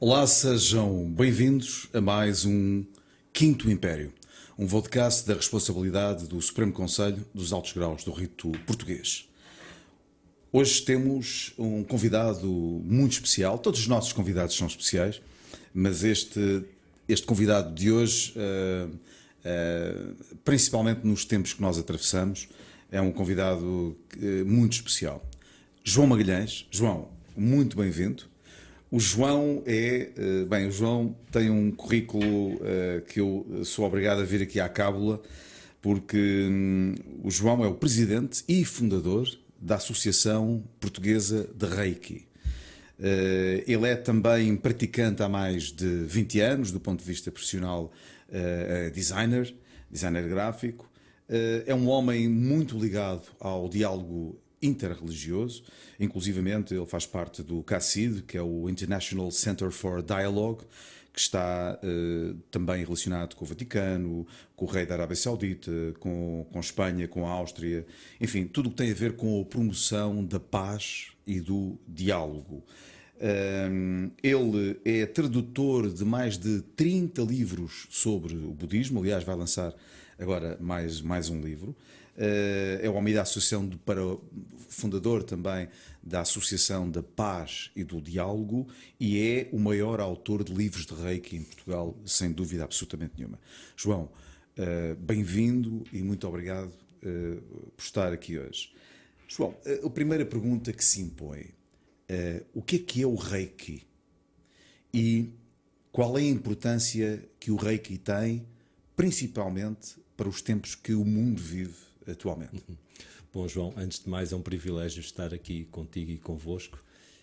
Olá, sejam bem-vindos a mais um Quinto Império, um podcast da responsabilidade do Supremo Conselho dos Altos Graus do Rito Português. Hoje temos um convidado muito especial, todos os nossos convidados são especiais, mas este convidado de hoje, principalmente nos tempos que nós atravessamos, é um convidado muito especial. João Magalhães. João, muito bem-vindo. O João o João tem um currículo que eu sou obrigado a vir aqui à cábula, porque o João é o presidente e fundador da Associação Portuguesa de Reiki. Ele é também praticante há mais de 20 anos, do ponto de vista profissional, designer gráfico. É um homem muito ligado ao diálogo interreligioso, inclusivamente ele faz parte do CACID, que é o International Center for Dialogue, que está também relacionado com o Vaticano, com o rei da Arábia Saudita, com Espanha, com a Áustria, enfim, tudo o que tem a ver com a promoção da paz e do diálogo. Ele é tradutor de mais de 30 livros sobre o budismo, aliás vai lançar agora mais um livro. É o homem da Associação fundador também da Associação da Paz e do Diálogo e é o maior autor de livros de Reiki em Portugal, sem dúvida absolutamente nenhuma. João, bem-vindo e muito obrigado por estar aqui hoje. João, a primeira pergunta que se impõe, o que é o Reiki? E qual é a importância que o Reiki tem, principalmente para os tempos que o mundo vive atualmente? Bom, João, antes de mais é um privilégio estar aqui contigo e convosco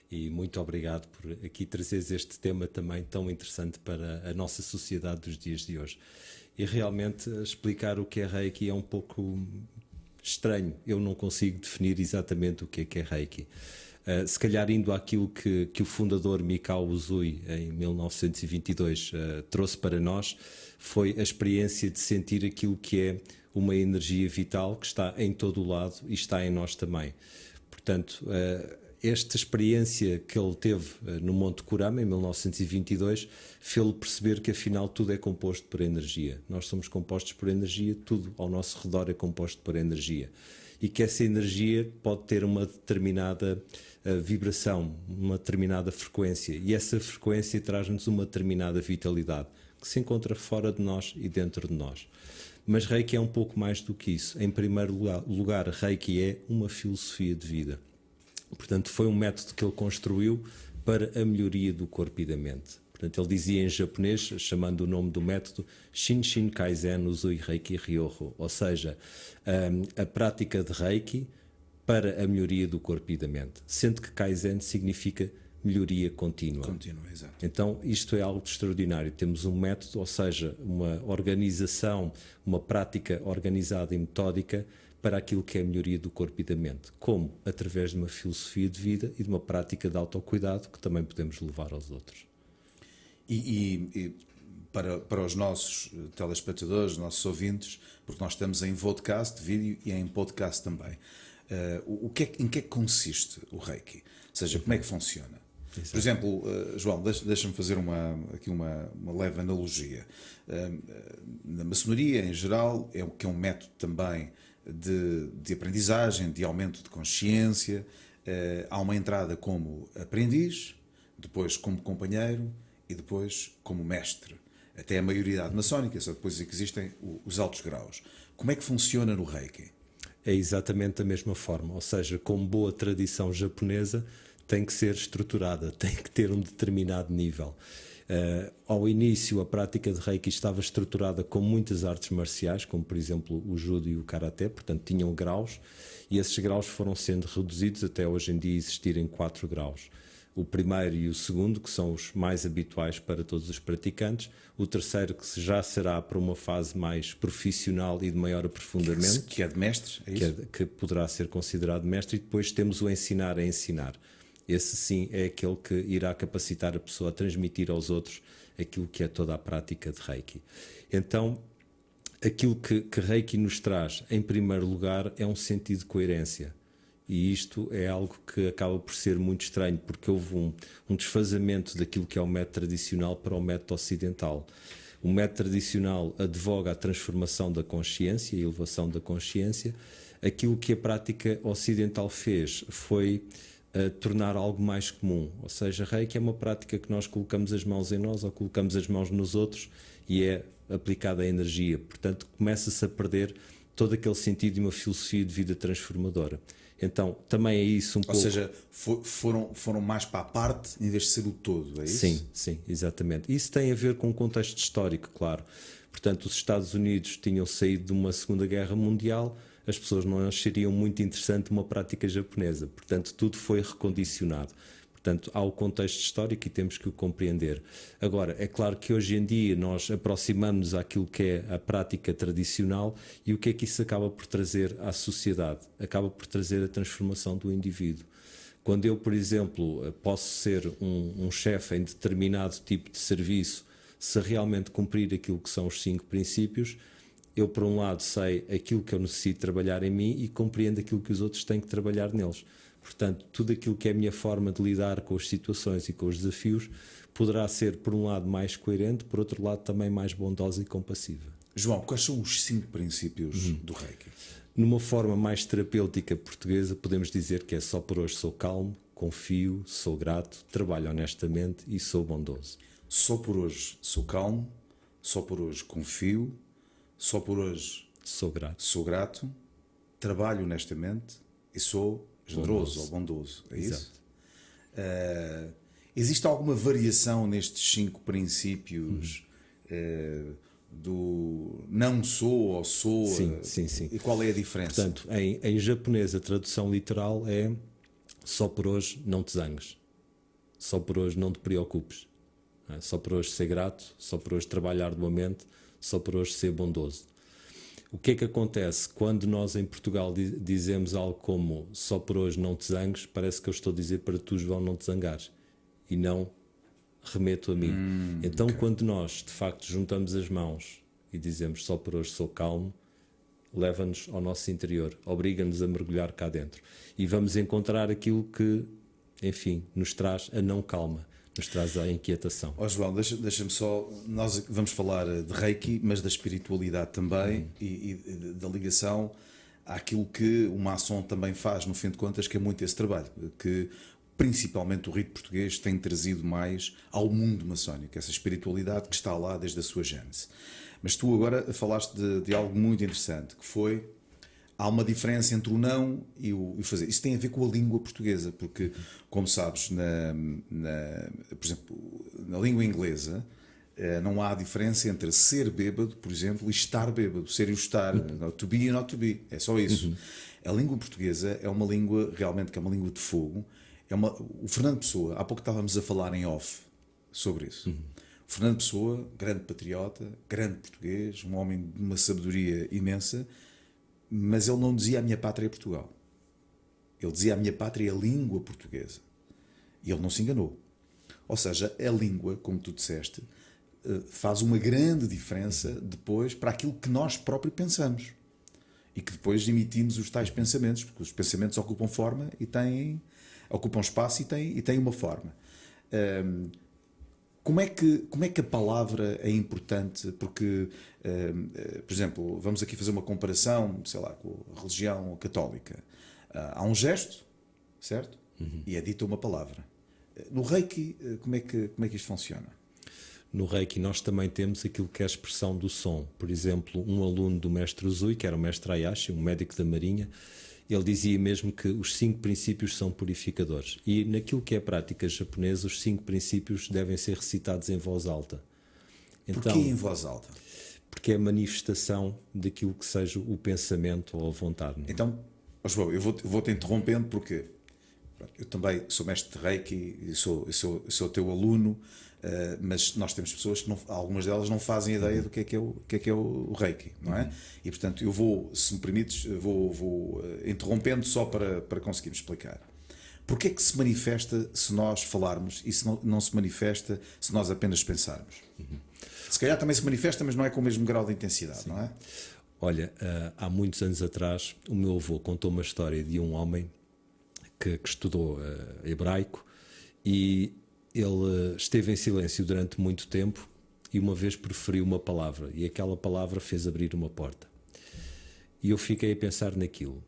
e muito obrigado por aqui trazeres este tema também tão interessante para a nossa sociedade dos dias de hoje. E realmente explicar o que é Reiki é um pouco estranho, eu não consigo definir exatamente o que é Reiki. Se calhar indo àquilo que o fundador Mikao Usui, em 1922, trouxe para nós, foi a experiência de sentir aquilo que é uma energia vital que está em todo o lado e está em nós também. Portanto, esta experiência que ele teve no Monte Kurama, em 1922, fez-lhe perceber que afinal tudo é composto por energia. Nós somos compostos por energia, tudo ao nosso redor é composto por energia. E que essa energia pode ter uma determinada vibração, uma determinada frequência. E essa frequência traz-nos uma determinada vitalidade, que se encontra fora de nós e dentro de nós. Mas Reiki é um pouco mais do que isso. Em primeiro lugar, Reiki é uma filosofia de vida. Portanto, foi um método que ele construiu para a melhoria do corpo e da mente. Portanto, ele dizia em japonês, chamando o nome do método, Shinshin Kaizen Usui Reiki Ryoho, ou seja, a prática de Reiki para a melhoria do corpo e da mente. Sendo que Kaizen significa melhoria contínua. Exato. Então, isto é algo extraordinário. Temos um método, ou seja, uma organização, uma prática organizada e metódica para aquilo que é a melhoria do corpo e da mente. Como? Através de uma filosofia de vida e de uma prática de autocuidado que também podemos levar aos outros. E para os nossos telespectadores, nossos ouvintes, porque nós estamos em podcast, vídeo e em podcast também, em que é que consiste o Reiki? Ou seja, como é que funciona? Exato. Por exemplo, João, deixa-me fazer aqui uma leve analogia. Na maçonaria, em geral, que é um método também de aprendizagem, de aumento de consciência. Há uma entrada como aprendiz, depois como companheiro e depois como mestre. Até a maioridade maçónica, só depois é que existem os altos graus. Como é que funciona no Reiki? É exatamente da mesma forma, ou seja, como boa tradição japonesa, tem que ser estruturada, tem que ter um determinado nível. Ao início, a prática de Reiki estava estruturada com muitas artes marciais, como por exemplo o judo e o karatê, portanto tinham graus, e esses graus foram sendo reduzidos até hoje em dia existirem 4 graus. O primeiro e o segundo, que são os mais habituais para todos os praticantes. O terceiro, que já será para uma fase mais profissional e de maior aprofundamento. Que é de mestre, é isso? Que poderá ser considerado mestre. E depois temos o ensinar a ensinar. Esse sim é aquele que irá capacitar a pessoa a transmitir aos outros aquilo que é toda a prática de Reiki. Então, aquilo que Reiki nos traz, em primeiro lugar, é um sentido de coerência. E isto é algo que acaba por ser muito estranho, porque houve um desfazamento daquilo que é o método tradicional para o método ocidental. O método tradicional advoga a transformação da consciência, a elevação da consciência. Aquilo que a prática ocidental fez foi tornar algo mais comum. Ou seja, Reiki é uma prática que nós colocamos as mãos em nós ou colocamos as mãos nos outros e é aplicada a energia. Portanto, começa-se a perder todo aquele sentido de uma filosofia de vida transformadora. Então, também é isso um pouco... Ou seja, foram mais para a parte em vez de ser o todo, é isso? Sim, sim, exatamente. Isso tem a ver com o contexto histórico, claro. Portanto, os Estados Unidos tinham saído de uma Segunda Guerra Mundial, as pessoas não achariam muito interessante uma prática japonesa. Portanto, tudo foi recondicionado. Portanto, há o contexto histórico e temos que o compreender. Agora, é claro que hoje em dia nós aproximamos-nos àquilo que é a prática tradicional e o que é que isso acaba por trazer à sociedade? Acaba por trazer a transformação do indivíduo. Quando eu, por exemplo, posso ser um chefe em determinado tipo de serviço, se realmente cumprir aquilo que são os 5 princípios, eu, por um lado, sei aquilo que eu necessito trabalhar em mim e compreendo aquilo que os outros têm que trabalhar neles. Portanto, tudo aquilo que é a minha forma de lidar com as situações e com os desafios poderá ser, por um lado, mais coerente, por outro lado, também mais bondosa e compassiva. João, quais são os 5 princípios do Reiki? Numa forma mais terapêutica portuguesa, podemos dizer que é: só por hoje sou calmo, confio, sou grato, trabalho honestamente e sou bondoso. Só por hoje sou calmo, só por hoje confio, só por hoje sou grato, trabalho honestamente e sou generoso ou bondoso. É isso? Existe alguma variação nestes 5 princípios do não sou ou sou? Sim. E qual é a diferença? Portanto, em japonês a tradução literal é: só por hoje não te zangues, só por hoje não te preocupes, só por hoje ser grato, só por hoje trabalhar arduamente, só por hoje ser bondoso. O que é que acontece quando nós em Portugal dizemos algo como só por hoje não te zangues? Parece que eu estou a dizer para tu, João, não te zangares e não remeto a mim. Então, quando nós de facto juntamos as mãos e dizemos só por hoje sou calmo, leva-nos ao nosso interior, obriga-nos a mergulhar cá dentro e vamos encontrar aquilo que, enfim, nos traz a não calma, nos traz a inquietação. João, deixa-me só, nós vamos falar de Reiki, mas da espiritualidade também e da ligação àquilo que o maçom também faz, no fim de contas, que é muito esse trabalho, que principalmente o rito português tem trazido mais ao mundo maçónico, essa espiritualidade que está lá desde a sua gênese. Mas tu agora falaste de algo muito interessante, que foi: há uma diferença entre o não e o fazer. Isso tem a ver com a língua portuguesa, porque, como sabes, por exemplo, na língua inglesa, não há diferença entre ser bêbado, por exemplo, e estar bêbado. Ser e o estar. To be e not to be. É só isso. A língua portuguesa é uma língua, realmente, que é uma língua de fogo. O Fernando Pessoa, há pouco estávamos a falar em off sobre isso. O Fernando Pessoa, grande patriota, grande português, um homem de uma sabedoria imensa, mas ele não dizia a minha pátria é Portugal. Ele dizia a minha pátria é a língua portuguesa. E ele não se enganou. Ou seja, a língua, como tu disseste, faz uma grande diferença depois para aquilo que nós próprios pensamos. E que depois emitimos os tais pensamentos, porque os pensamentos ocupam forma e ocupam espaço e têm uma forma. Como é que a palavra é importante? Porque, por exemplo, vamos aqui fazer uma comparação, sei lá, com a religião católica. Há um gesto, certo? E é dita uma palavra. No Reiki, como é que isto funciona? No Reiki nós também temos aquilo que é a expressão do som. Por exemplo, um aluno do mestre Uzui, que era o mestre Hayashi, um médico da Marinha, ele dizia mesmo que os 5 princípios são purificadores. E naquilo que é a prática japonesa, os 5 princípios devem ser recitados em voz alta. Então, porquê em voz alta? Porque é a manifestação daquilo que seja o pensamento ou a vontade. Então, João, eu vou-te interrompendo porque eu também sou mestre de Reiki e sou teu aluno, mas nós temos pessoas que algumas delas não fazem ideia do que é o Reiki, não é? E portanto eu vou, se me permites, vou interrompendo só para conseguirmos explicar. Porquê é que se manifesta se nós falarmos e se não se manifesta se nós apenas pensarmos? Se calhar também se manifesta, mas não é com o mesmo grau de intensidade. Sim. Não é? Olha, há muitos anos atrás o meu avô contou uma história de um homem que estudou hebraico, e ele esteve em silêncio durante muito tempo e uma vez proferiu uma palavra, e aquela palavra fez abrir uma porta. E eu fiquei a pensar naquilo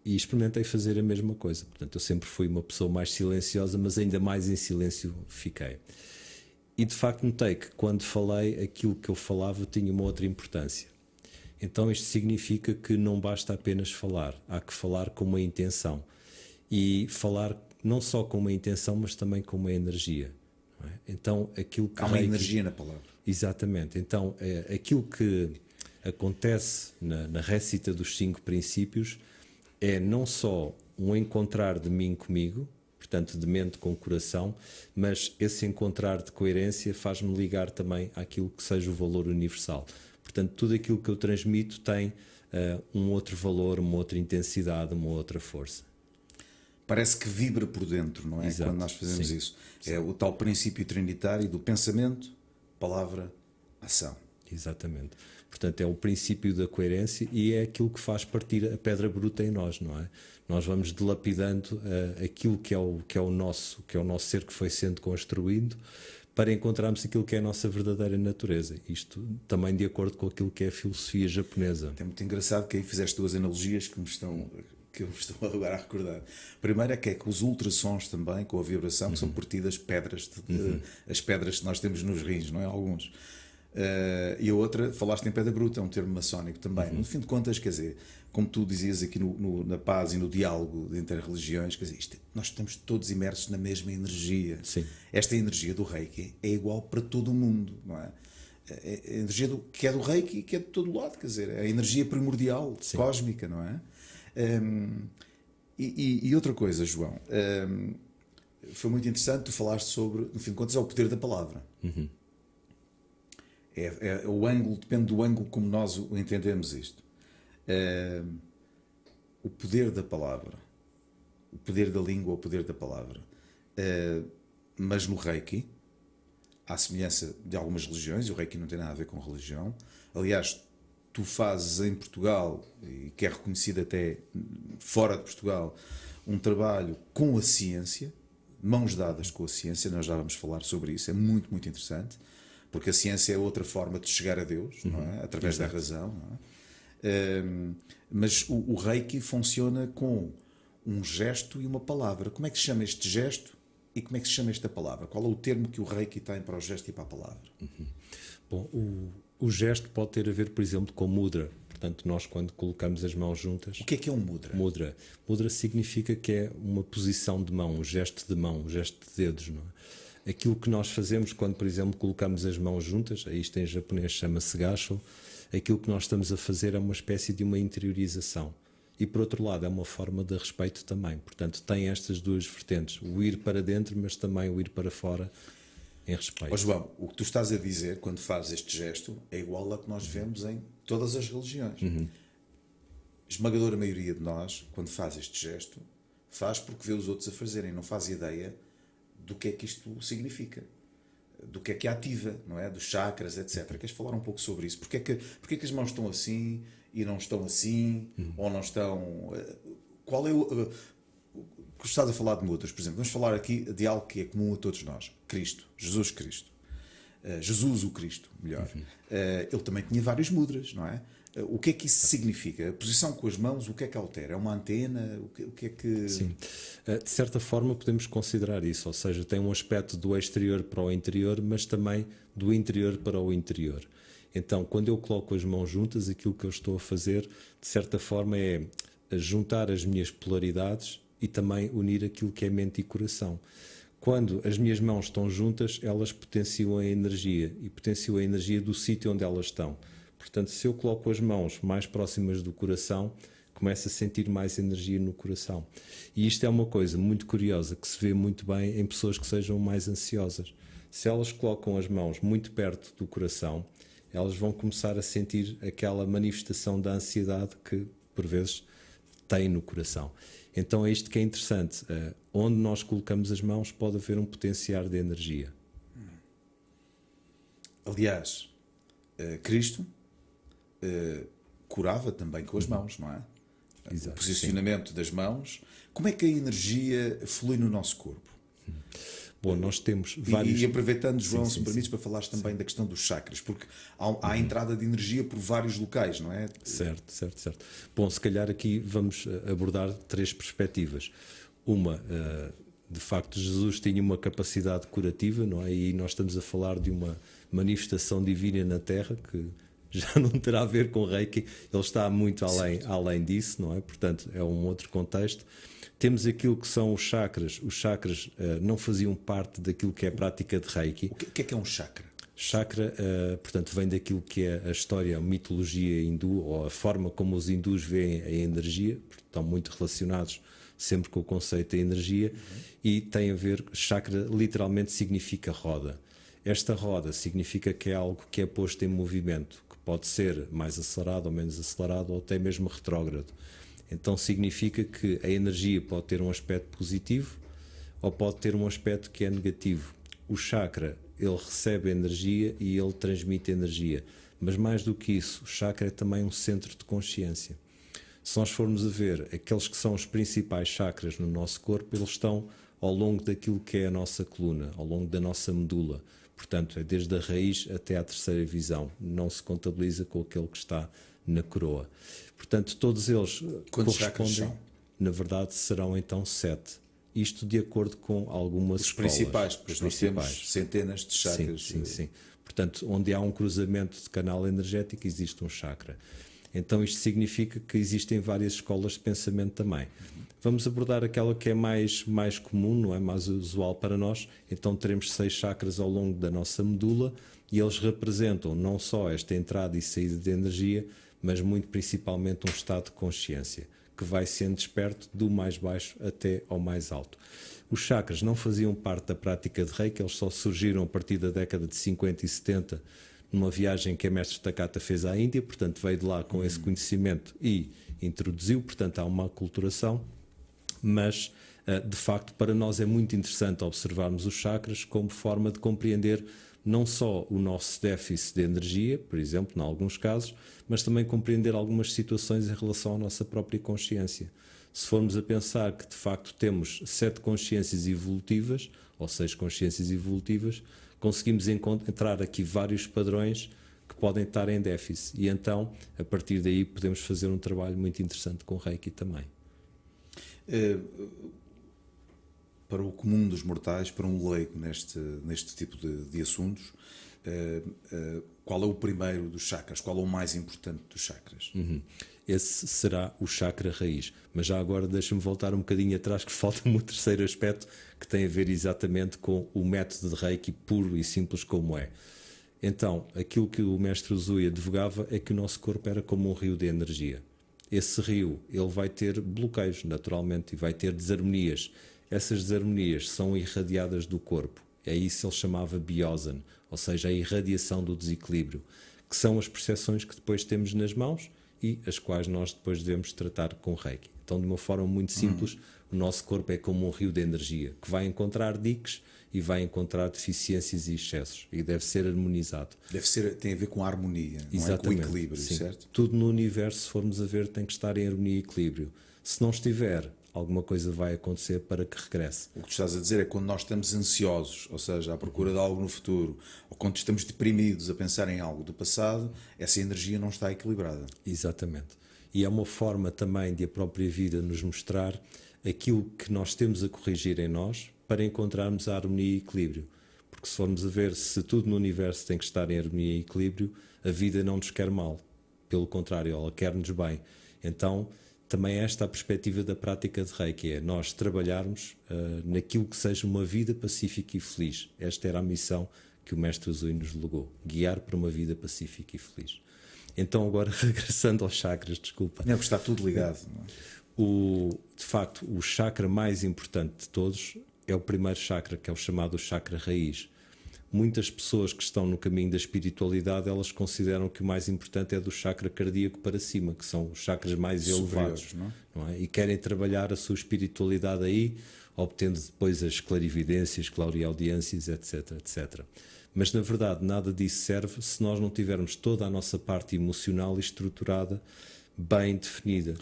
e experimentei fazer a mesma coisa. Portanto, eu sempre fui uma pessoa mais silenciosa, mas ainda mais em silêncio fiquei. E de facto notei que quando falei, aquilo que eu falava tinha uma outra importância. Então isto significa que não basta apenas falar, há que falar com uma intenção. E falar não só com uma intenção, mas também com uma energia. Não é? Então aquilo que Há uma energia na palavra. Exatamente. Então aquilo que acontece na récita dos 5 princípios é não só um encontrar de mim comigo, portanto de mente com coração, mas esse encontrar de coerência faz-me ligar também àquilo que seja o valor universal. Portanto, tudo aquilo que eu transmito tem um outro valor, uma outra intensidade, uma outra força. Parece que vibra por dentro, não é? Exato. Quando nós fazemos Sim. isso. É o tal princípio trinitário do pensamento, palavra, ação. Exatamente. Portanto, é o princípio da coerência e é aquilo que faz partir a pedra bruta em nós, não é? Nós vamos dilapidando aquilo que é o nosso ser que foi sendo construído para encontrarmos aquilo que é a nossa verdadeira natureza. Isto também de acordo com aquilo que é a filosofia japonesa. É muito engraçado que aí fizeste 2 analogias que eu me estou agora a recordar. Primeiro é que os ultrassons também, com a vibração, que são partidas pedras, as pedras que nós temos nos rins, não é? Alguns. E a outra, falaste em pedra bruta, é um termo maçónico também. No fim de contas, quer dizer, como tu dizias aqui na paz e no diálogo entre religiões, quer dizer, nós estamos todos imersos na mesma energia. Sim. Esta energia do Reiki é igual para todo o mundo, não é? A energia que é do Reiki e que é de todo lado, quer dizer, a energia primordial, sim, cósmica, não é? E outra coisa, João, foi muito interessante, tu falaste sobre, no fim de contas, é o poder da palavra. É o ângulo, depende do ângulo como nós o entendemos isto. O poder da palavra, o poder da língua, o poder da palavra. Mas no Reiki, à semelhança de algumas religiões, e o Reiki não tem nada a ver com religião. Aliás, tu fazes em Portugal, e que é reconhecido até fora de Portugal, um trabalho com a ciência, mãos dadas com a ciência, nós já vamos falar sobre isso, é muito, muito interessante, porque a ciência é outra forma de chegar a Deus, não é? Através da razão. Não é? Mas o Reiki funciona com um gesto e uma palavra. Como é que se chama este gesto e como é que se chama esta palavra? Qual é o termo que o Reiki tem para o gesto e para a palavra? Bom, o gesto pode ter a ver, por exemplo, com mudra. Portanto, nós quando colocamos as mãos juntas... O que é um mudra? Mudra significa que é uma posição de mão, um gesto de mão, um gesto de dedos, não é? Aquilo que nós fazemos quando, por exemplo, colocamos as mãos juntas, isto em japonês chama-se gassho, aquilo que nós estamos a fazer é uma espécie de uma interiorização. E, por outro lado, é uma forma de respeito também. Portanto, tem estas duas vertentes, o ir para dentro, mas também o ir para fora em respeito. João, o que tu estás a dizer quando fazes este gesto é igual ao que nós vemos em todas as religiões. Esmagadora maioria de nós, quando faz este gesto, faz porque vê os outros a fazerem, não faz ideia do que é que isto significa, do que é ativa, não é? Dos chakras, etc. Queres falar um pouco sobre isso? Porque é que as mãos estão assim e não estão assim, ou não estão... Qual é o... Estás a falar de mudras, por exemplo. Vamos falar aqui de algo que é comum a todos nós. Cristo, Jesus Cristo. Jesus o Cristo, melhor. Ele também tinha vários mudras, não é? O que é que isso significa? A posição com as mãos, o que é que altera? É uma antena? O que é que... Sim. De certa forma podemos considerar isso, ou seja, tem um aspecto do exterior para o interior, mas também do interior para o interior. Então, quando eu coloco as mãos juntas, aquilo que eu estou a fazer, de certa forma, é juntar as minhas polaridades e também unir aquilo que é mente e coração. Quando as minhas mãos estão juntas, elas potenciam a energia e potenciam a energia do sítio onde elas estão. Portanto, se eu coloco as mãos mais próximas do coração, começo a sentir mais energia no coração. E isto é uma coisa muito curiosa, que se vê muito bem em pessoas que sejam mais ansiosas. Se elas colocam as mãos muito perto do coração, elas vão começar a sentir aquela manifestação da ansiedade que, por vezes, têm no coração. Então é isto que é interessante. Onde nós colocamos as mãos pode haver um potenciar de energia. Aliás, Cristo curava também com as mãos, não é? Exato, o posicionamento das mãos. Como é que a energia flui no nosso corpo? Bom, nós temos vários... E aproveitando, João, Sim, se me permites, para falares também da questão dos chakras, porque há a entrada de energia por vários locais, não é? Certo. Bom, se calhar aqui vamos abordar três perspectivas. Uma, de facto, Jesus tinha uma capacidade curativa, não é? E nós estamos a falar de uma manifestação divina na Terra que já não terá a ver com Reiki, ele está muito além disso, não é? Portanto, é um outro contexto. Temos aquilo que são os chakras. Os chakras não faziam parte daquilo que é a prática de Reiki. O que é um chakra? Chakra, portanto, vem daquilo que é a história, a mitologia hindu, ou a forma como os hindus veem a energia, porque estão muito relacionados sempre com o conceito da energia, e tem a ver, chakra literalmente significa roda. Esta roda significa que é algo que é posto em movimento, que pode ser mais acelerado ou menos acelerado, ou até mesmo retrógrado. Então significa que a energia pode ter um aspecto positivo ou pode ter um aspecto que é negativo. O chakra, ele recebe energia e ele transmite energia. Mas mais do que isso, o chakra é também um centro de consciência. Se nós formos a ver aqueles que são os principais chakras no nosso corpo, eles estão ao longo daquilo que é a nossa coluna, ao longo da nossa medula. Portanto, é desde a raiz até à terceira visão. Não se contabiliza com aquele que está na coroa. Portanto, todos eles correspondem, na verdade, serão então 7. Isto de acordo com algumas escolas. Os principais, pois nós temos centenas de chakras. Sim. Portanto, onde há um cruzamento de canal energético, existe um chakra. Então isto significa que existem várias escolas de pensamento também. Vamos abordar aquela que é mais comum, não é? Mais usual para nós. Então teremos 6 chakras ao longo da nossa medula e eles representam não só esta entrada e saída de energia, mas muito principalmente um estado de consciência, que vai sendo desperto do mais baixo até ao mais alto. Os chakras não faziam parte da prática de Reiki, eles só surgiram a partir da década de 50 e 70, numa viagem que a mestre Takata fez à Índia, portanto veio de lá com esse conhecimento e introduziu, portanto há uma aculturação, mas de facto para nós é muito interessante observarmos os chakras como forma de compreender não só o nosso déficit de energia, por exemplo, em alguns casos, mas também compreender algumas situações em relação à nossa própria consciência. Se formos a pensar que de facto temos 7 consciências evolutivas, ou 6 consciências evolutivas, conseguimos encontrar aqui vários padrões que podem estar em déficit. E então, a partir daí, podemos fazer um trabalho muito interessante com Reiki também. Para o comum dos mortais, para um leigo neste tipo de assuntos, qual é o primeiro dos chakras? Qual é o mais importante dos chakras? Esse será o chakra raiz. Mas já agora deixa-me voltar um bocadinho atrás, que falta-me o terceiro aspecto, que tem a ver exatamente com o método de Reiki puro e simples como é. Então, aquilo que o mestre Usui advogava é que o nosso corpo era como um rio de energia. Esse rio, ele vai ter bloqueios, naturalmente, e vai ter desarmonias. Essas desarmonias são irradiadas do corpo. É isso que ele chamava biósane, ou seja, a irradiação do desequilíbrio, que são as percepções que depois temos nas mãos e as quais nós depois devemos tratar com Reiki. Então, de uma forma muito simples, o nosso corpo é como um rio de energia, que vai encontrar diques e vai encontrar deficiências e excessos, e deve ser harmonizado. Tem a ver com a harmonia, não é? Com o equilíbrio, sim. Certo? Tudo no universo, se formos a ver, tem que estar em harmonia e equilíbrio. Se não estiver, alguma coisa vai acontecer para que regresse. O que tu estás a dizer é que quando nós estamos ansiosos, ou seja, à procura de algo no futuro, ou quando estamos deprimidos a pensar em algo do passado, essa energia não está equilibrada. Exatamente. E é uma forma também de a própria vida nos mostrar aquilo que nós temos a corrigir em nós para encontrarmos a harmonia e equilíbrio. Porque se formos a ver, se tudo no universo tem que estar em harmonia e equilíbrio, a vida não nos quer mal. Pelo contrário, ela quer-nos bem. Então, também esta é a perspectiva da prática de Reiki, é nós trabalharmos naquilo que seja uma vida pacífica e feliz. Esta era a missão que o Mestre Usui nos legou, guiar para uma vida pacífica e feliz. Então agora, regressando aos chakras, desculpa. Não, está tudo ligado. Não é? De facto, o chakra mais importante de todos é o primeiro chakra, que é o chamado chakra raiz. Muitas pessoas que estão no caminho da espiritualidade, elas consideram que o mais importante é do chakra cardíaco para cima, que são os chakras mais elevados, não é? E querem trabalhar a sua espiritualidade aí, obtendo depois as clarividências, clareaudiências, etc, etc. Mas, na verdade, nada disso serve se nós não tivermos toda a nossa parte emocional estruturada, bem definida.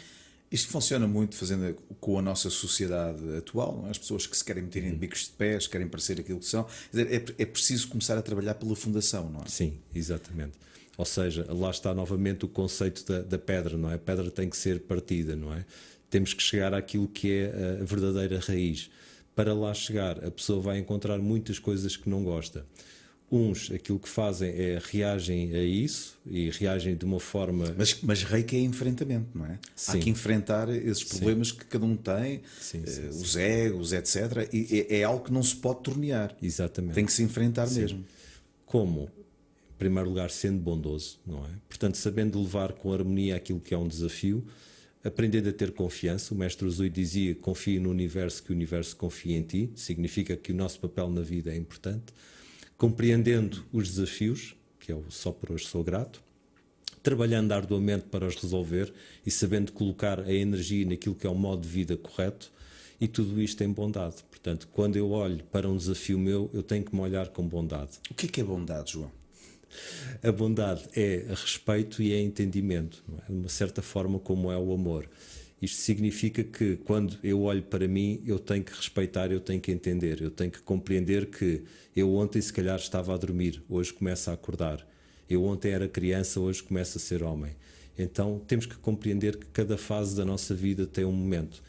Isto funciona muito fazendo com a nossa sociedade atual, não é? As pessoas que se querem meter em bicos de pés, querem parecer aquilo que são. Quer dizer, é preciso começar a trabalhar pela fundação, não é? Sim, exatamente. Ou seja, lá está novamente o conceito da pedra, não é? A pedra tem que ser partida, não é? Temos que chegar àquilo que é a verdadeira raiz. Para lá chegar, a pessoa vai encontrar muitas coisas que não gosta. Uns, aquilo que fazem é reagem a isso e reagem de uma forma... Mas reiki é enfrentamento, não é? Há Sim. que enfrentar esses problemas que cada um tem, Sim, os egos, etc. E é algo que não se pode tornear. Exatamente. Tem que se enfrentar mesmo. Como? Em primeiro lugar, sendo bondoso, não é? Portanto, sabendo levar com harmonia aquilo que é um desafio, aprendendo a ter confiança. O mestre Usui dizia: confie no universo, que o universo confia em ti. Significa que o nosso papel na vida é importante. Compreendendo os desafios, que é o só por hoje sou grato, trabalhando arduamente para os resolver e sabendo colocar a energia naquilo que é um modo de vida correto, e tudo isto em bondade. Portanto, quando eu olho para um desafio meu, eu tenho que me olhar com bondade. O que é bondade, João? A bondade é respeito e é entendimento, não é? De uma certa forma, como é o amor. Isto significa que quando eu olho para mim, eu tenho que respeitar, eu tenho que entender, eu tenho que compreender que eu ontem se calhar estava a dormir, hoje começo a acordar. Eu ontem era criança, hoje começo a ser homem. Então temos que compreender que cada fase da nossa vida tem um momento.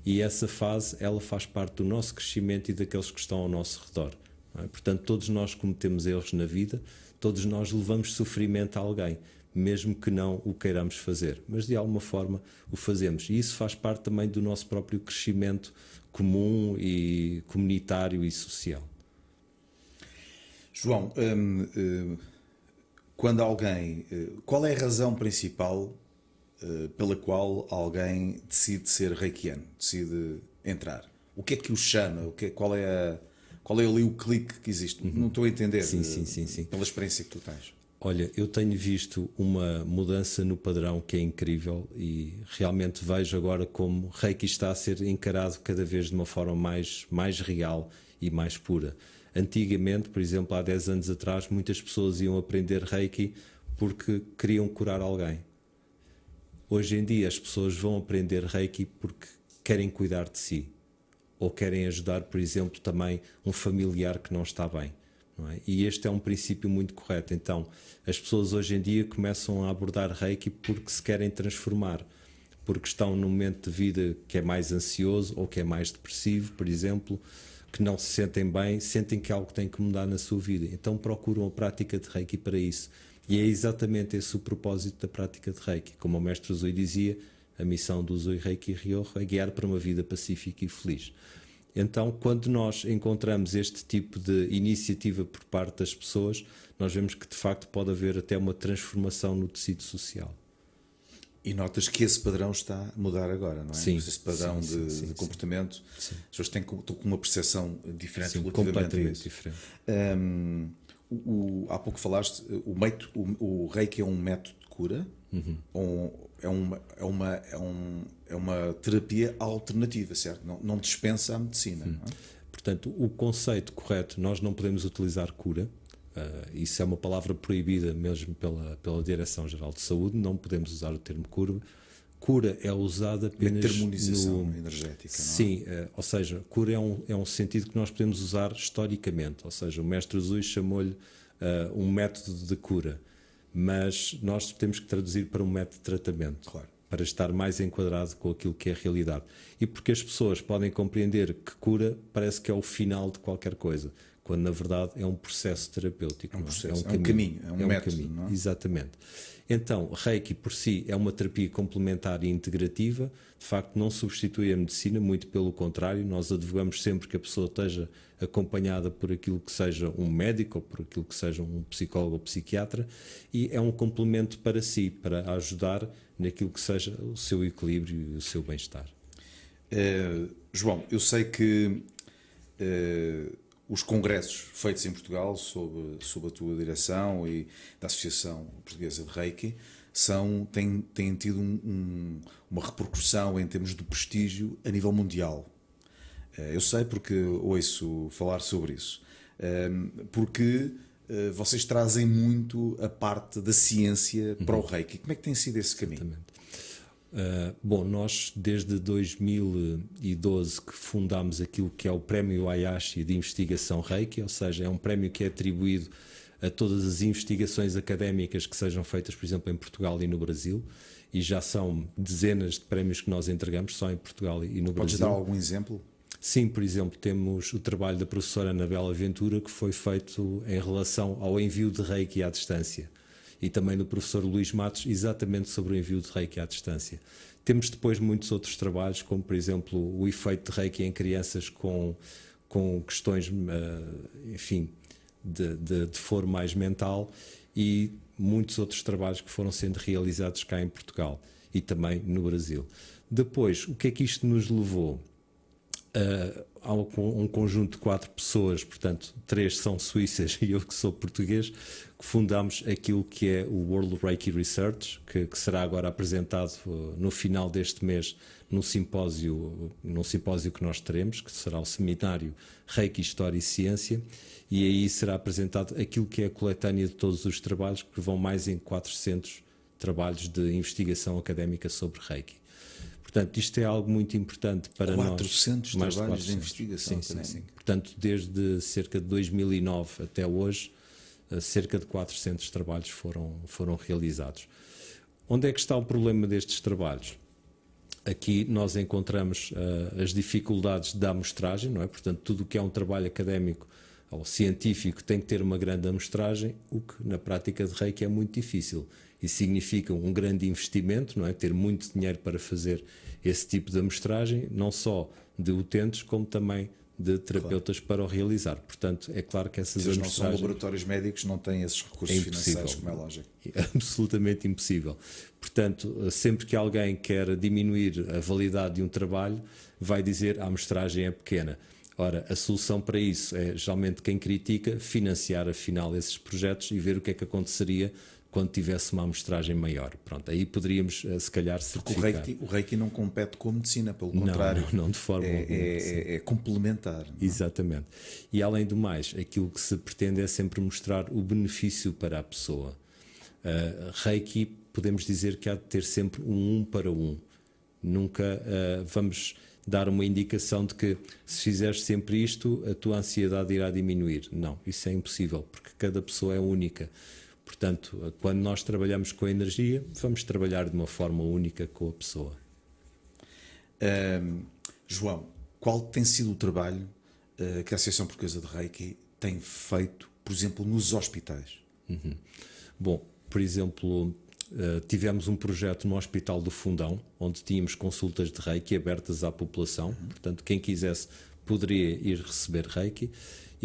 E essa fase, ela faz parte do nosso crescimento e daqueles que estão ao nosso redor. Não é? Portanto, todos nós cometemos erros na vida, todos nós levamos sofrimento a alguém, mesmo que não o queiramos fazer, mas de alguma forma o fazemos. E isso faz parte também do nosso próprio crescimento comum e comunitário e social. João, quando alguém... qual é a razão principal pela qual alguém decide ser reikiano, decide entrar? O que é que o chama? Qual é ali o clique que existe? Não estou a entender. Sim. Pela experiência que tu tens. Olha, eu tenho visto uma mudança no padrão que é incrível e realmente vejo agora como Reiki está a ser encarado cada vez de uma forma mais real e mais pura. Antigamente, por exemplo, há 10 anos atrás, muitas pessoas iam aprender Reiki porque queriam curar alguém. Hoje em dia as pessoas vão aprender Reiki porque querem cuidar de si ou querem ajudar, por exemplo, também um familiar que não está bem. Não é? E este é um princípio muito correto. Então, as pessoas hoje em dia começam a abordar Reiki porque se querem transformar, porque estão num momento de vida que é mais ansioso ou que é mais depressivo, por exemplo, que não se sentem bem, sentem que algo tem que mudar na sua vida. Então procuram a prática de Reiki para isso. E é exatamente esse o propósito da prática de Reiki. Como o mestre Usui dizia, a missão do Usui Reiki Ryoho é guiar para uma vida pacífica e feliz. Então, quando nós encontramos este tipo de iniciativa por parte das pessoas, nós vemos que de facto pode haver até uma transformação no tecido social. E notas que esse padrão está a mudar agora, não é? Sim, esse padrão de comportamento. Sim. As pessoas estão com uma percepção diferente, Sim, relativamente completamente a isso. diferente. Há pouco falaste, o Reiki é um método de cura, é uma terapia alternativa, certo? Não dispensa a medicina. Não é? Portanto, o conceito correto, nós não podemos utilizar cura. Isso é uma palavra proibida mesmo pela Direção-Geral de Saúde, não podemos usar o termo cura. Cura é usada apenas termonização energética, não é? Sim, ou seja, cura é um sentido que nós podemos usar historicamente, ou seja, o mestre Usui chamou-lhe um método de cura, mas nós temos que traduzir para um método de tratamento, claro, para estar mais enquadrado com aquilo que é a realidade. E porque as pessoas podem compreender que cura parece que é o final de qualquer coisa, quando na verdade é um processo terapêutico. É um processo, é um caminho, é um método. Não é? Exatamente. Então, Reiki por si é uma terapia complementar e integrativa, de facto não substitui a medicina, muito pelo contrário, nós advogamos sempre que a pessoa esteja acompanhada por aquilo que seja um médico ou por aquilo que seja um psicólogo ou psiquiatra, e é um complemento para si, para ajudar naquilo que seja o seu equilíbrio e o seu bem-estar. João, eu sei que os congressos feitos em Portugal, sob a tua direção e da Associação Portuguesa de Reiki, têm tido uma repercussão em termos de prestígio a nível mundial. Eu sei porque ouço falar sobre isso. Porque vocês trazem muito a parte da ciência para o Reiki. Como é que tem sido esse caminho? Exatamente. Bom, nós desde 2012 que fundámos aquilo que é o Prémio Hayashi de Investigação Reiki, ou seja, é um prémio que é atribuído a todas as investigações académicas que sejam feitas, por exemplo, em Portugal e no Brasil, e já são dezenas de prémios que nós entregamos só em Portugal e no Brasil. Podes dar algum exemplo? Sim, por exemplo, temos o trabalho da professora Anabela Ventura, que foi feito em relação ao envio de Reiki à distância, e também do professor Luís Matos, exatamente sobre o envio de Reiki à distância. Temos depois muitos outros trabalhos, como por exemplo o efeito de Reiki em crianças com questões, enfim, de foro mais mental, e muitos outros trabalhos que foram sendo realizados cá em Portugal e também no Brasil. Depois, o que é que isto nos levou? Há um conjunto de 4 pessoas, portanto 3 são suíças e eu que sou português, que fundámos aquilo que é o World Reiki Research, que será agora apresentado no final deste mês num simpósio que nós teremos, que será o seminário Reiki, História e Ciência, e aí será apresentado aquilo que é a coletânea de todos os trabalhos, que vão mais em 400 trabalhos de investigação académica sobre Reiki. Portanto, isto é algo muito importante para 400 nós. Mais trabalhos 400 de investigação. Sim. Portanto, desde cerca de 2009 até hoje, cerca de 400 trabalhos foram realizados. Onde é que está o problema destes trabalhos? Aqui nós encontramos as dificuldades da amostragem, não é? Portanto, tudo o que é um trabalho académico ou científico tem que ter uma grande amostragem, o que na prática de Reiki é muito difícil. Isso significa um grande investimento, não é? Ter muito dinheiro para fazer esse tipo de amostragem, não só de utentes, como também de terapeutas, claro, para o realizar. Portanto, é claro que essas amostragens... não são laboratórios médicos, não têm esses recursos financeiros, como é lógico. É absolutamente impossível. Portanto, sempre que alguém quer diminuir a validade de um trabalho, vai dizer a amostragem é pequena. Ora, a solução para isso é, geralmente, quem critica, financiar afinal esses projetos e ver o que é que aconteceria quando tivesse uma amostragem maior. Pronto, aí poderíamos, se calhar, certificar. Porque o Reiki não compete com a medicina, pelo contrário. Não, de forma alguma. É complementar. Não? Exatamente. E, além do mais, aquilo que se pretende é sempre mostrar o benefício para a pessoa. Reiki, podemos dizer que há de ter sempre um para um. Nunca vamos dar uma indicação de que se fizeres sempre isto, a tua ansiedade irá diminuir. Não, isso é impossível, porque cada pessoa é única. Portanto, quando nós trabalhamos com a energia, vamos trabalhar de uma forma única com a pessoa. João, qual tem sido o trabalho que a Associação Portuguesa de Reiki tem feito, por exemplo, nos hospitais? Bom, por exemplo, tivemos um projeto no Hospital do Fundão, onde tínhamos consultas de Reiki abertas à população. Portanto, quem quisesse poderia ir receber Reiki.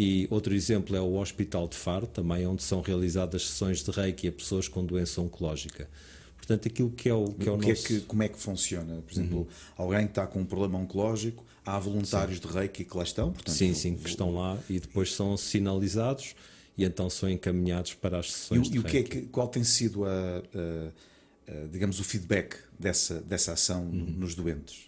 E outro exemplo é o Hospital de Faro, também onde são realizadas sessões de Reiki a pessoas com doença oncológica. Portanto, aquilo que é o nosso... Como é que funciona? Por exemplo, alguém que está com um problema oncológico, há voluntários de Reiki que lá estão? Portanto, sim, que estão lá e depois são sinalizados e então são encaminhados para as sessões de Reiki. Qual tem sido digamos, o feedback dessa ação nos doentes?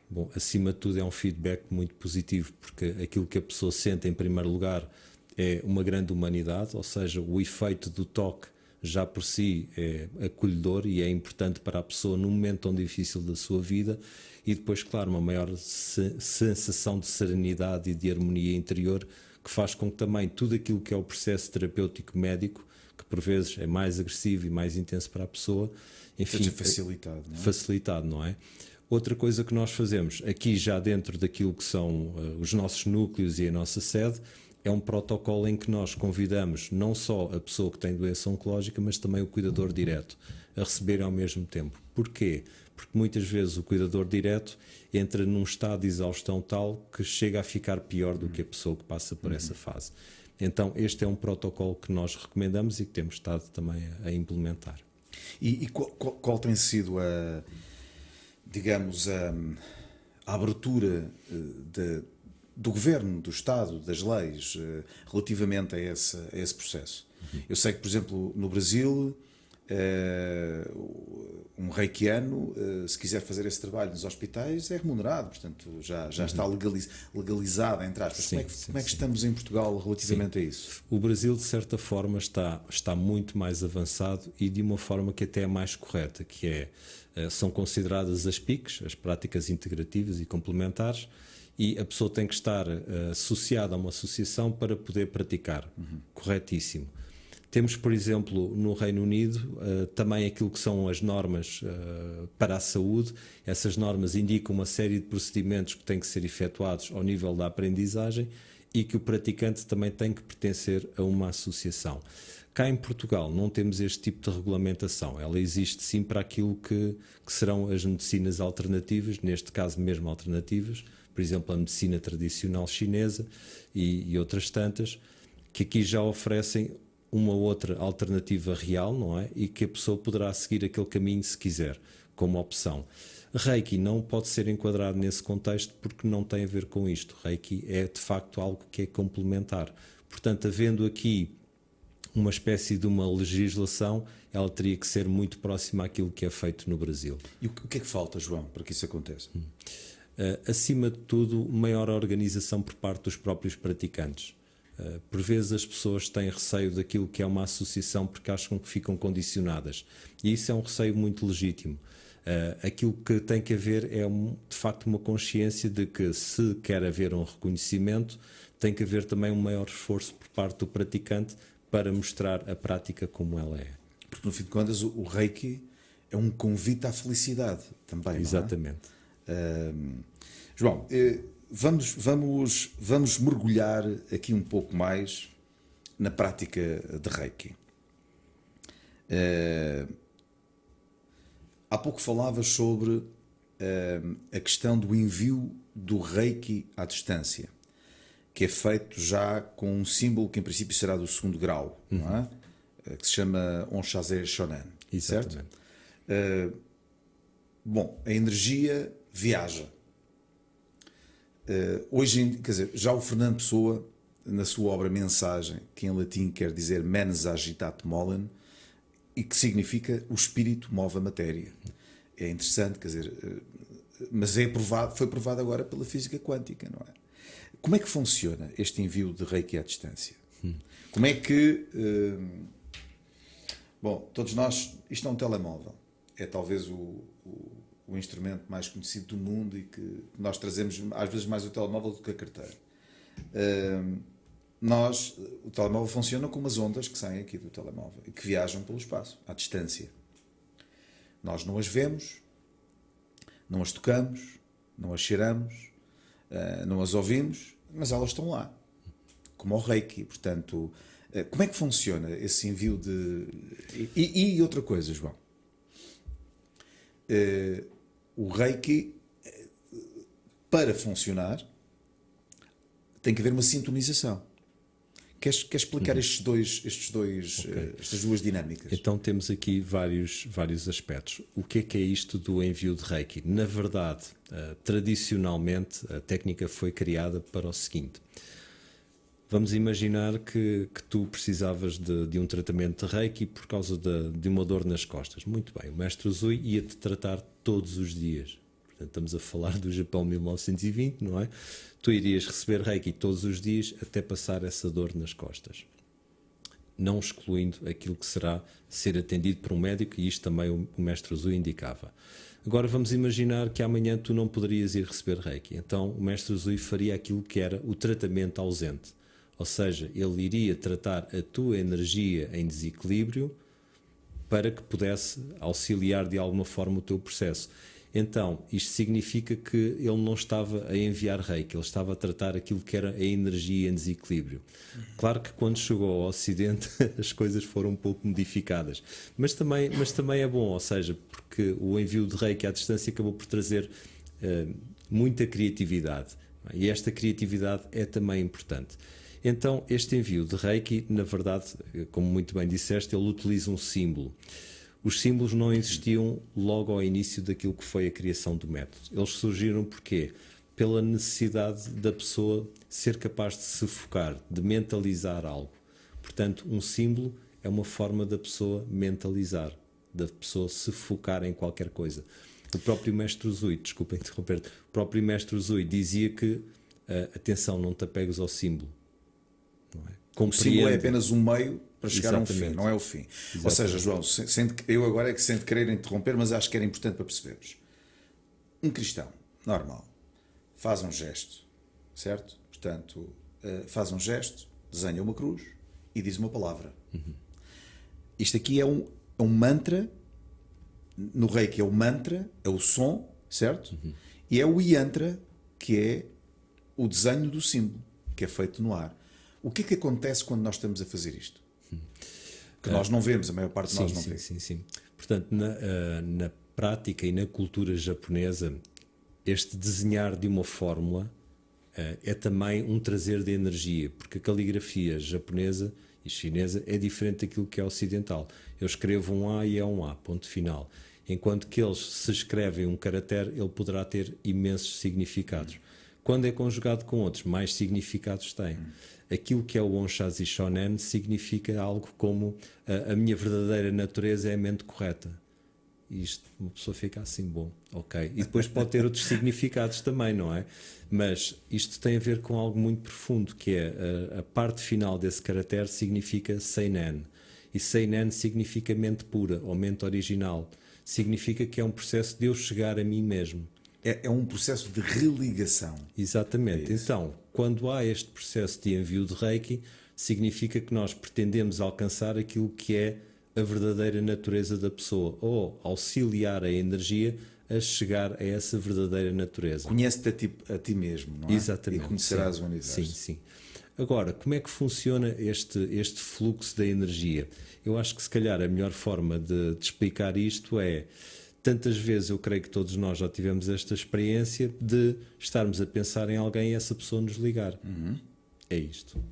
Bom, acima de tudo é um feedback muito positivo, porque aquilo que a pessoa sente em primeiro lugar é uma grande humanidade, ou seja, o efeito do toque já por si é acolhedor e é importante para a pessoa num momento tão difícil da sua vida, e depois, claro, uma maior sensação de serenidade e de harmonia interior, que faz com que também tudo aquilo que é o processo terapêutico médico, que por vezes é mais agressivo e mais intenso para a pessoa, enfim, seja facilitado, não é? Facilitado, não é? Outra coisa que nós fazemos aqui já dentro daquilo que são os nossos núcleos e a nossa sede é um protocolo em que nós convidamos não só a pessoa que tem doença oncológica, mas também o cuidador direto a receberem ao mesmo tempo. Porquê? Porque muitas vezes o cuidador direto entra num estado de exaustão tal que chega a ficar pior do que a pessoa que passa por essa fase. Então este é um protocolo que nós recomendamos e que temos estado também a implementar. E qual tem sido digamos, a abertura do Governo, do Estado, das leis, relativamente a esse processo? Eu sei que, por exemplo, no Brasil, um reikiano, se quiser fazer esse trabalho nos hospitais, é remunerado, portanto já está legalizado, entre aspas. Sim, Como é que estamos em Portugal relativamente a isso? O Brasil, de certa forma, está muito mais avançado e de uma forma que até é mais correta, que é, são consideradas as PICs, as práticas integrativas e complementares, e a pessoa tem que estar associada a uma associação para poder praticar. Corretíssimo. Temos, por exemplo, no Reino Unido, também aquilo que são as normas para a saúde. Essas normas indicam uma série de procedimentos que têm que ser efetuados ao nível da aprendizagem e que o praticante também tem que pertencer a uma associação. Cá em Portugal não temos este tipo de regulamentação. Ela existe sim para aquilo que serão as medicinas alternativas, neste caso mesmo alternativas, por exemplo, a medicina tradicional chinesa e outras tantas, que aqui já oferecem uma outra alternativa real, não é? E que a pessoa poderá seguir aquele caminho se quiser, como opção. Reiki não pode ser enquadrado nesse contexto porque não tem a ver com isto. Reiki é de facto algo que é complementar. Portanto, havendo aqui uma espécie de uma legislação, ela teria que ser muito próxima àquilo que é feito no Brasil. E o que é que falta, João, para que isso aconteça? Acima de tudo, maior organização por parte dos próprios praticantes. Por vezes as pessoas têm receio daquilo que é uma associação porque acham que ficam condicionadas. E isso é um receio muito legítimo. Aquilo que tem que haver é, de facto, uma consciência de que, se quer haver um reconhecimento, tem que haver também um maior esforço por parte do praticante para mostrar a prática como ela é. Porque, no fim de contas, o Reiki é um convite à felicidade também. Exatamente. Não é? João, vamos mergulhar aqui um pouco mais na prática de Reiki. Há pouco falavas sobre a questão do envio do Reiki à distância, que é feito já com um símbolo que em princípio será do segundo grau, não é? Que se chama Onshaze Shonen. Exatamente. Certo? Bom, a energia viaja. Hoje, quer dizer, já o Fernando Pessoa, na sua obra Mensagem, que em latim quer dizer mens agitat molen, e que significa o espírito move a matéria. É interessante, quer dizer, mas foi provado agora pela física quântica, não é? Como é que funciona este envio de Reiki à distância? Como é que... bom, todos nós... Isto é um telemóvel. É talvez o instrumento mais conhecido do mundo e que nós trazemos às vezes mais o telemóvel do que a carteira. O telemóvel funciona com umas ondas que saem aqui do telemóvel e que viajam pelo espaço, à distância. Nós não as vemos, não as tocamos, não as cheiramos, não as ouvimos, mas elas estão lá, como o Reiki. Portanto, como é que funciona esse envio de... E outra coisa, João. O Reiki, para funcionar, tem que haver uma sintonização. Queres explicar estas duas dinâmicas? Então temos aqui vários aspectos. O que é isto do envio de Reiki? Na verdade, tradicionalmente, a técnica foi criada para o seguinte. Vamos imaginar que tu precisavas de um tratamento de Reiki por causa de uma dor nas costas. Muito bem, o mestre Usui ia-te tratar todos os dias. Portanto, estamos a falar do Japão 1920, não é? Tu irias receber Reiki todos os dias até passar essa dor nas costas. Não excluindo aquilo que será ser atendido por um médico, e isto também o mestre Usui indicava. Agora vamos imaginar que amanhã tu não poderias ir receber Reiki. Então o mestre Usui faria aquilo que era o tratamento ausente. Ou seja, ele iria tratar a tua energia em desequilíbrio para que pudesse auxiliar de alguma forma o teu processo. Então, isto significa que ele não estava a enviar Reiki, ele estava a tratar aquilo que era a energia em desequilíbrio. Claro que quando chegou ao Ocidente as coisas foram um pouco modificadas, mas também é bom, ou seja, porque o envio de Reiki à distância acabou por trazer muita criatividade, e esta criatividade é também importante. Então, este envio de Reiki, na verdade, como muito bem disseste, ele utiliza um símbolo. Os símbolos não existiam logo ao início daquilo que foi a criação do método. Eles surgiram porquê? Pela necessidade da pessoa ser capaz de se focar, de mentalizar algo. Portanto, um símbolo é uma forma da pessoa mentalizar, da pessoa se focar em qualquer coisa. O próprio mestre Usui, desculpa interromper, o próprio mestre Usui dizia que atenção, não te apegues ao símbolo. Não é? O símbolo é apenas um meio para chegar a um fim, não é o fim. Exatamente. Ou seja, João, eu agora é que sinto querer interromper, mas acho que era importante para percebermos. Um cristão normal faz um gesto, certo? Portanto, faz um gesto, desenha uma cruz e diz uma palavra. Isto aqui é um mantra. No Reiki é o mantra, é o som, certo? E é o yantra, que é o desenho do símbolo, que é feito no ar. O que é que acontece quando nós estamos a fazer isto? Que nós não vemos, a maior parte de nós não vê. Sim. Portanto, na prática e na cultura japonesa, este desenhar de uma fórmula é também um trazer de energia, porque a caligrafia japonesa e chinesa é diferente daquilo que é ocidental. Eu escrevo um A e é um A, ponto final. Enquanto que eles, se escrevem um caractere, ele poderá ter imensos significados. Quando é conjugado com outros, mais significados tem. Aquilo que é o Onshazi Shonen significa algo como a minha verdadeira natureza é a mente correta. E isto, uma pessoa fica assim, bom, ok. E depois pode ter outros significados também, não é? Mas isto tem a ver com algo muito profundo, que é a parte final desse caractere significa Seinen. E Seinen significa mente pura, ou mente original. Significa que é um processo de eu chegar a mim mesmo. É um processo de religação. Exatamente. Então, quando há este processo de envio de Reiki, significa que nós pretendemos alcançar aquilo que é a verdadeira natureza da pessoa, ou auxiliar a energia a chegar a essa verdadeira natureza. Conhece-te a ti mesmo, não é? Exatamente. E conhecerás o universo. Sim. Agora, como é que funciona este fluxo da energia? Eu acho que se calhar a melhor forma de explicar isto é, tantas vezes eu creio que todos nós já tivemos esta experiência de estarmos a pensar em alguém e essa pessoa nos ligar. É isto.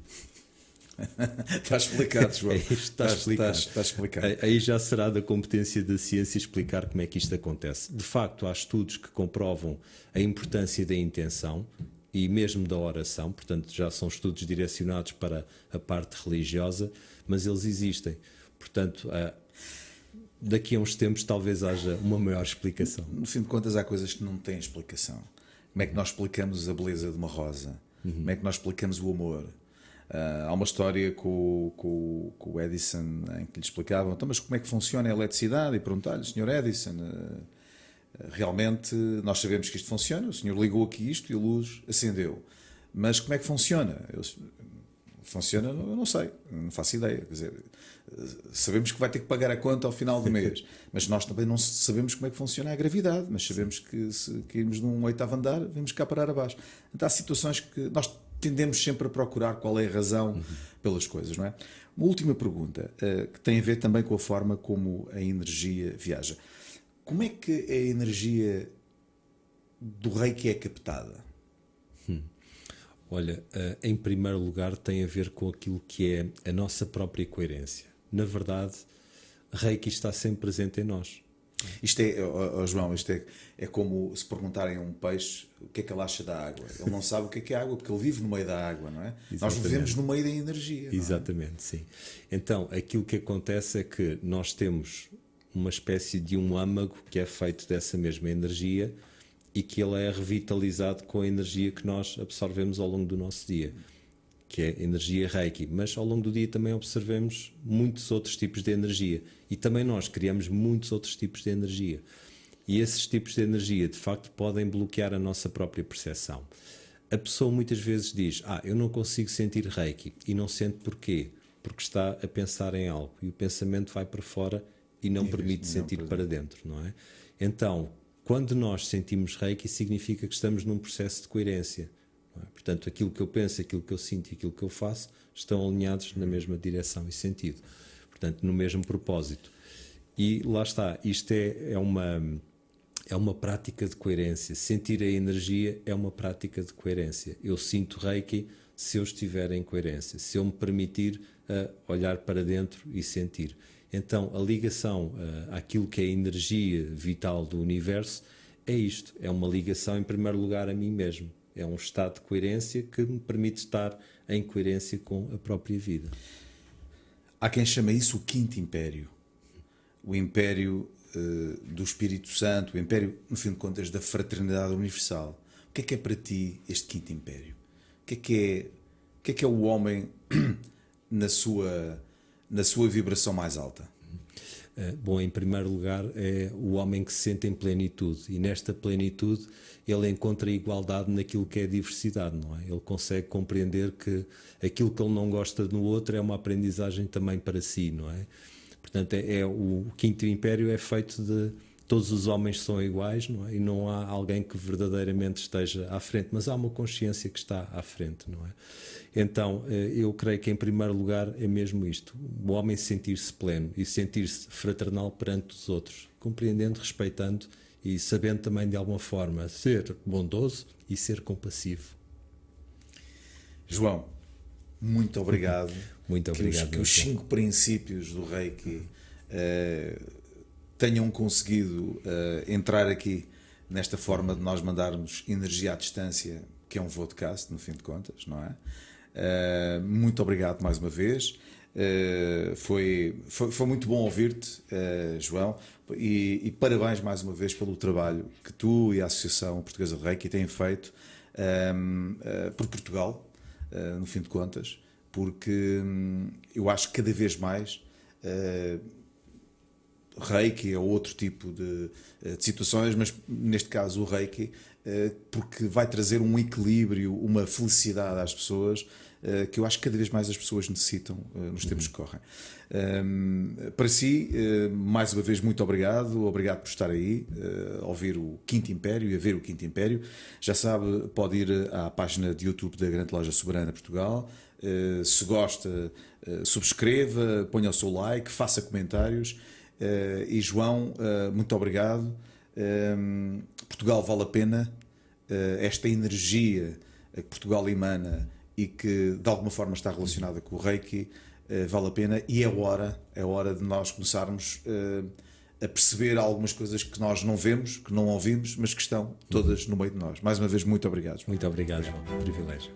Está explicado, João. Está explicado. Está explicado. Aí já será da competência da ciência explicar como é que isto acontece. De facto, há estudos que comprovam a importância da intenção e mesmo da oração, portanto já são estudos direcionados para a parte religiosa, mas eles existem. Portanto, daqui a uns tempos talvez haja uma maior explicação. No fim de contas, há coisas que não têm explicação. Como é que nós explicamos a beleza de uma rosa? Como é que nós explicamos o amor? Há uma história com o Edison em que lhe explicavam, então, mas como é que funciona a eletricidade? E perguntaram-lhe, Sr. Edison, realmente nós sabemos que isto funciona, o senhor ligou aqui isto e a luz acendeu. Mas como é que funciona? Funciona, eu não sei, não faço ideia. Quer dizer, sabemos que vai ter que pagar a conta ao final do mês, mas nós também não sabemos como é que funciona a gravidade, mas sabemos que se cairmos num 8º andar, vamos cá parar abaixo. Então há situações que nós tendemos sempre a procurar qual é a razão pelas coisas, não é? Uma última pergunta, que tem a ver também com a forma como a energia viaja. Como é que a energia do Reiki é captada? Olha, em primeiro lugar tem a ver com aquilo que é a nossa própria coerência. Na verdade, Reiki está sempre presente em nós. Isto é, João, isto é como se perguntarem a um peixe o que é que ele acha da água. Ele não sabe o que é água, porque ele vive no meio da água, não é? Exatamente. Nós vivemos no meio da energia. Exatamente, sim. Então, aquilo que acontece é que nós temos uma espécie de um âmago que é feito dessa mesma energia e que ele é revitalizado com a energia que nós absorvemos ao longo do nosso dia, que é energia Reiki. Mas ao longo do dia também observamos muitos outros tipos de energia e também nós criamos muitos outros tipos de energia. E esses tipos de energia, de facto, podem bloquear a nossa própria percepção. A pessoa muitas vezes diz, eu não consigo sentir Reiki, e não sente porquê? Porque está a pensar em algo e o pensamento vai para fora e não permite sentir para dentro, não é? Então, quando nós sentimos Reiki, significa que estamos num processo de coerência. Não é? Portanto, aquilo que eu penso, aquilo que eu sinto e aquilo que eu faço estão alinhados na mesma direção e sentido. Portanto, no mesmo propósito. E lá está, isto é uma prática de coerência. Sentir a energia é uma prática de coerência. Eu sinto Reiki se eu estiver em coerência, se eu me permitir olhar para dentro e sentir. Então, a ligação àquilo que é a energia vital do universo é isto. É uma ligação, em primeiro lugar, a mim mesmo. É um estado de coerência que me permite estar em coerência com a própria vida. Há quem chama isso o quinto império. o império do Espírito Santo, o império, no fim de contas, da fraternidade universal. O que é para ti este quinto império? O que é o homem na sua vibração mais alta? Bom, em primeiro lugar, é o homem que se sente em plenitude, e nesta plenitude ele encontra a igualdade naquilo que é a diversidade, não é? Ele consegue compreender que aquilo que ele não gosta no outro é uma aprendizagem também para si, não é? Portanto, o quinto império é feito de todos os homens são iguais, não é? E não há alguém que verdadeiramente esteja à frente, mas há uma consciência que está à frente, não é? Então, eu creio que em primeiro lugar é mesmo isto, o homem sentir-se pleno e sentir-se fraternal perante os outros, compreendendo, respeitando e sabendo também de alguma forma ser bondoso e ser compassivo. João, muito obrigado. Muito obrigado. Que os 5 princípios do Reiki tenham conseguido entrar aqui nesta forma de nós mandarmos energia à distância, que é um podcast, no fim de contas, não é? Muito obrigado mais uma vez. Foi muito bom ouvir-te, João, e parabéns mais uma vez pelo trabalho que tu e a Associação Portuguesa de Reiki têm feito por Portugal, no fim de contas, porque eu acho que cada vez mais Reiki ou outro tipo de situações, mas neste caso o Reiki, porque vai trazer um equilíbrio, uma felicidade às pessoas, que eu acho que cada vez mais as pessoas necessitam nos tempos que correm. Para si, mais uma vez, muito obrigado. Obrigado por estar aí, a ouvir o Quinto Império e a ver o Quinto Império. Já sabe, pode ir à página de YouTube da Grande Loja Soberana Portugal. Se gosta, subscreva, ponha o seu like, faça comentários. E João, muito obrigado. Portugal vale a pena. Esta energia que Portugal emana e que de alguma forma está relacionada com o Reiki, vale a pena, e é hora de nós começarmos a perceber algumas coisas que nós não vemos, que não ouvimos, mas que estão todas no meio de nós. Mais uma vez, muito obrigado. Muito obrigado, João. Privilégio.